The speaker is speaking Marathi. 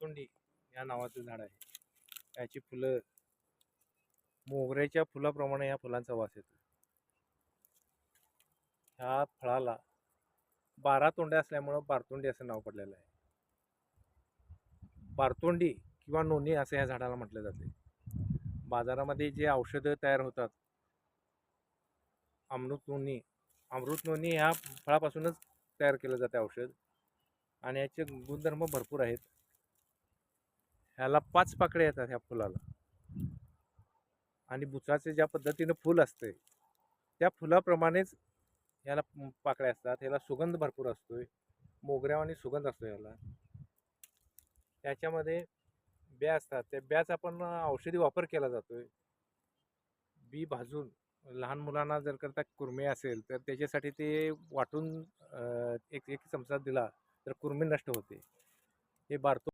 बारतुंडी या नावाचं झाड आहे. याची फुलं मोगऱ्याच्या फुलाप्रमाणे या फुलांचा वास येतो. ह्या फळाला 12 तोंड्या असल्यामुळं बारतुंडी असं नाव पडलेलं आहे. बारतोंडी किंवा नोनी असं ह्या झाडाला म्हटलं जाते. बाजारामध्ये जे औषधं तयार होतात, अमृत नोनी ह्या फळापासूनच तयार केलं जाते औषध, आणि याचे गुणधर्म भरपूर आहेत. ह्याला 5 पाकळ्या येतात ह्या फुलाला, आणि बुचाचे ज्या पद्धतीनं फुल असते त्या फुलाप्रमाणेच याला पाकळ्या असतात. ह्याला सुगंध भरपूर असतोय, मोगऱ्यावानी सुगंध असतो याला. त्याच्यामध्ये ब्या असतात, त्या ब्याचा आपण औषधी वापर केला जातोय. बी भाजून लहान मुलांना जर करता कुरमे असेल तर त्याच्यासाठी ते वाटून एक चमचा दिला तर कुरमी नष्ट होते. हे बारतो